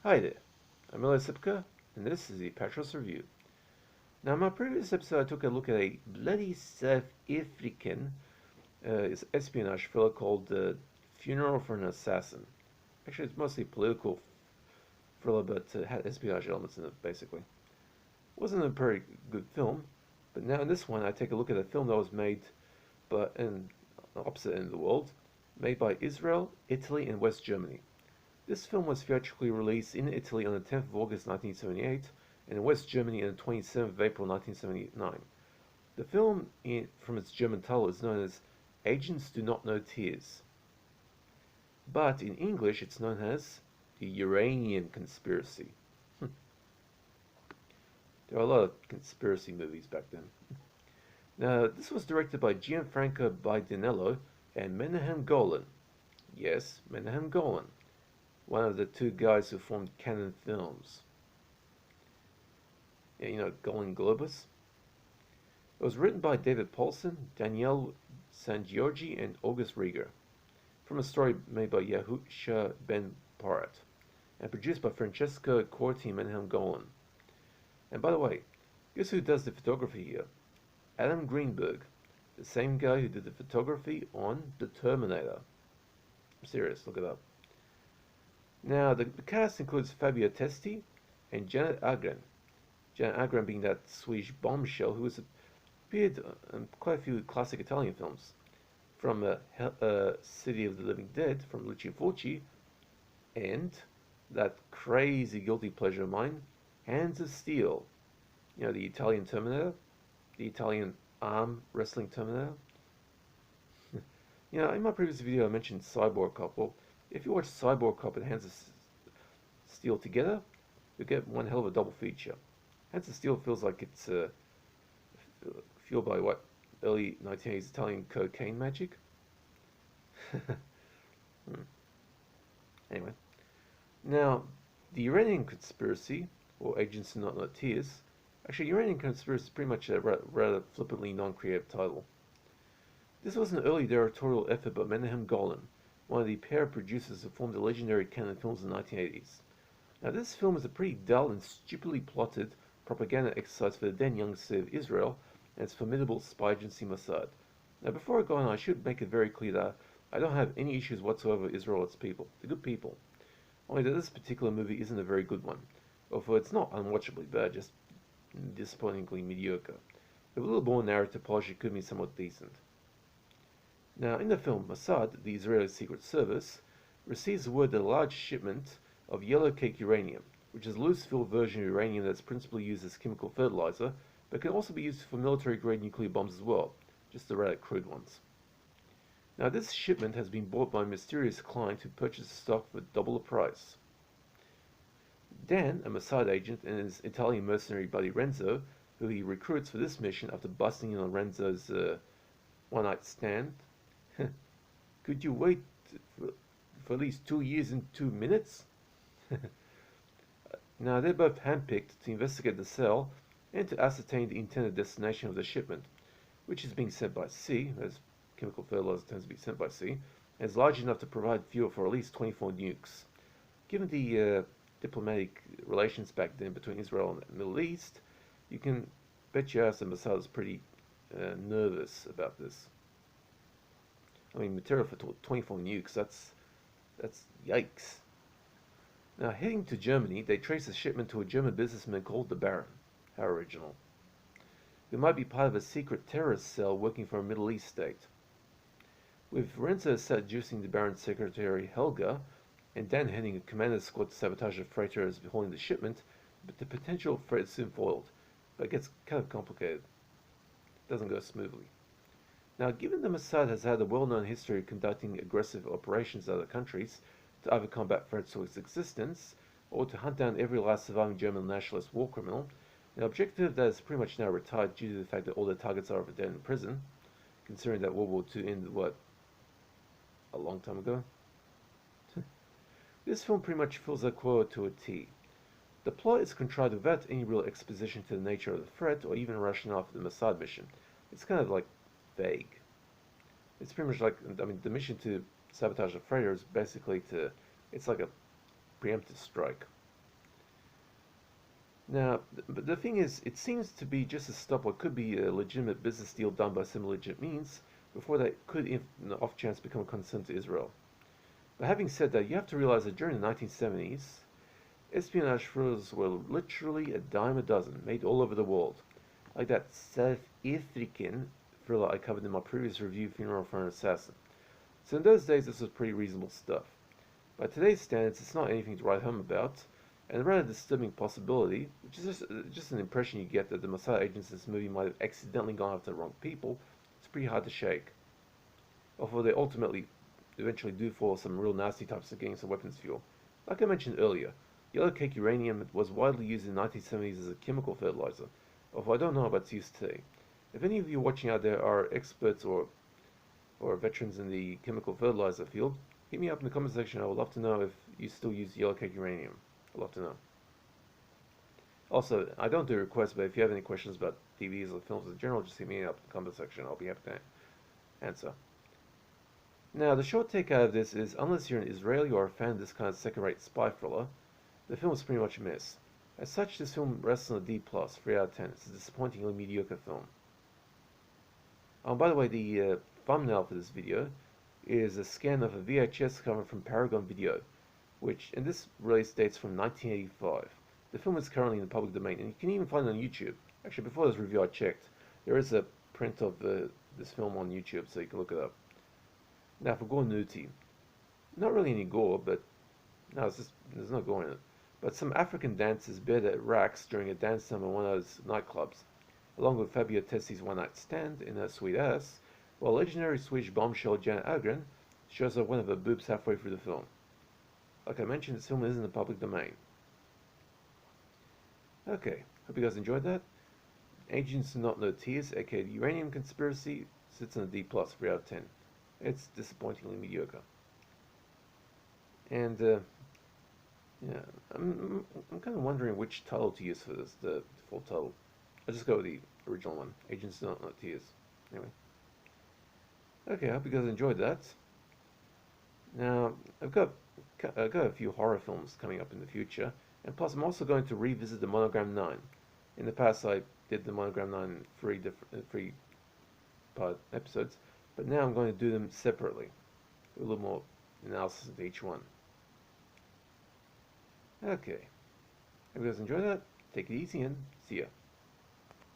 Hi there, I'm Sipka, and this is the Apatros Review. Now, in my previous episode, I took a look at a bloody South African espionage thriller called Funeral for an Assassin. Actually, it's mostly a political thriller, but had espionage elements in it, basically. It wasn't a very good film, but now in this one, I take a look at a film that was made in the opposite end of the world, made by Israel, Italy, and West Germany. This film was theatrically released in Italy on the 10th of August 1978 and in West Germany on the 27th of April 1979. The film, from its German title, is known as Agents Do Not Know Tears. But in English, it's known as the Uranian Conspiracy. There are a lot of conspiracy movies back then. Now, this was directed by Gianfranco Baidanello and Menahem Golan. Yes, Menahem Golan, one of the two guys who formed Canon Films. Yeah, you know, Golan Globus. It was written by David Paulson, Danielle Sangiorgi, and August Rieger, from a story made by Yahusha Ben Parat, and produced by Francesco Corti and Menahem Golan. And by the way, guess who does the photography here? Adam Greenberg, the same guy who did the photography on The Terminator. I'm serious, look it up. Now, the cast includes Fabio Testi and Janet Agren. Janet Agren being that Swedish bombshell who has appeared in quite a few classic Italian films, from City of the Living Dead from Lucio Fulci, and that crazy guilty pleasure of mine, Hands of Steel. You know, the Italian Terminator, the Italian arm wrestling Terminator. You know, in my previous video I mentioned Cyborg Cop. Well, if you watch Cyborg Cop and Hands of Steel together, you get one hell of a double feature. Hands of Steel feels like it's fueled by what, early 1980s Italian cocaine magic? Anyway, now the Uranian Conspiracy, or Agents Do Not Know Tears. Actually, Uranian Conspiracy is pretty much a rather flippantly non-creative title. This was an early directorial effort by Menahem Golan, one of the pair of producers who formed the legendary Canon Films in the 1980s. Now, this film is a pretty dull and stupidly plotted propaganda exercise for the then young state of Israel and its formidable spy agency Mossad. Now, before I go on, I should make it very clear that I don't have any issues whatsoever with Israel or its people. They're good people. Only that this particular movie isn't a very good one. Although it's not unwatchably bad, just disappointingly mediocre. With a little more narrative polish, it could be somewhat decent. Now, in the film, Mossad, the Israeli Secret Service, receives word that a large shipment of yellow cake uranium, which is a loose-filled version of uranium that's principally used as chemical fertilizer, but can also be used for military-grade nuclear bombs as well, just the rather crude ones. Now, this shipment has been bought by a mysterious client who purchased the stock for double the price. Dan, a Mossad agent, and his Italian mercenary buddy Renzo, who he recruits for this mission after busting in on Renzo's one-night stand. Could you wait for at least 2 years and 2 minutes? Now, they're both handpicked to investigate the cell and to ascertain the intended destination of the shipment, which is being sent by sea, as chemical fertilizer tends to be sent by sea, and is large enough to provide fuel for at least 24 nukes. Given the diplomatic relations back then between Israel and the Middle East, you can bet your ass that Mossad is pretty nervous about this. I mean, material for 24 nukes, that's yikes. Now, heading to Germany, they trace the shipment to a German businessman called the Baron. How original. Who might be part of a secret terrorist cell working for a Middle East state. With Renzo seducing the Baron's secretary Helga, and Dan heading a commander squad to sabotage the freighter as hauling the shipment, but the potential threat is soon foiled, but it gets kind of complicated. It doesn't go smoothly. Now, given that Mossad has had a well-known history of conducting aggressive operations in other countries to either combat threats to its existence, or to hunt down every last surviving German nationalist war criminal, an objective that is pretty much now retired due to the fact that all their targets are over dead in prison, considering that World War II ended, what, a long time ago? This film pretty much fills that quota to a T. The plot is contrived without any real exposition to the nature of the threat or even rationale for the Mossad mission. It's kind of like vague. It's pretty much like, I mean, the mission to sabotage the freighter is basically it's like a preemptive strike. Now, but the thing is, it seems to be just to stop what could be a legitimate business deal done by some legit means before they could, in the off chance, become a concern to Israel. But having said that, you have to realize that during the 1970s, espionage thrillers were literally a dime a dozen, made all over the world. Like that South African thriller I covered in my previous review, Funeral for an Assassin. So in those days, this was pretty reasonable stuff. By today's standards, it's not anything to write home about, and a rather disturbing possibility, which is just an impression you get that the Mossad agents in this movie might have accidentally gone after the wrong people. It's pretty hard to shake. Although they eventually do fall some real nasty types of gangs and weapons fuel. Like I mentioned earlier, yellow cake uranium was widely used in the 1970s as a chemical fertilizer, although I don't know about its use today. If any of you watching out there are experts or veterans in the chemical fertilizer field, hit me up in the comment section. I would love to know if you still use yellow cake uranium. I'd love to know. Also, I don't do requests, but if you have any questions about TVs or films in general, just hit me up in the comment section. I'll be happy to answer. Now, the short take out of this is, unless you're an Israeli or a fan of this kind of second-rate spy thriller, the film is pretty much a miss. As such, this film rests on a D+, 3 out of 10. It's a disappointingly mediocre film. By the way, the thumbnail for this video is a scan of a VHS cover from Paragon Video, which, in this release, dates from 1985. The film is currently in the public domain, and you can even find it on YouTube. Actually, before this review I checked. There is a print of this film on YouTube, so you can look it up. Now, for gore nudity. Not really any gore, but no, there's no gore in it. But some African dancers bared their racks during a dance number in one of those nightclubs, along with Fabio Tessi's one-night stand in her sweet ass, while legendary Swedish bombshell Janet Agren shows off one of her boobs halfway through the film. Like I mentioned, this film is in the public domain. Okay, hope you guys enjoyed that. Agents Do Not Know Tears, aka the Uranium Conspiracy, sits on a D+, 3 out of 10. It's disappointingly mediocre. And, yeah, I'm kind of wondering which title to use for this, the full title. I'll just go with the original one, Agents Do Not Know Tears. Anyway. Okay, I hope you guys enjoyed that. Now, I've got a few horror films coming up in the future, and plus I'm also going to revisit the Monogram 9. In the past I did the Monogram 9 in three part episodes, but now I'm going to do them separately, with a little more analysis of each one. Okay, hope you guys enjoyed that. Take it easy and see ya.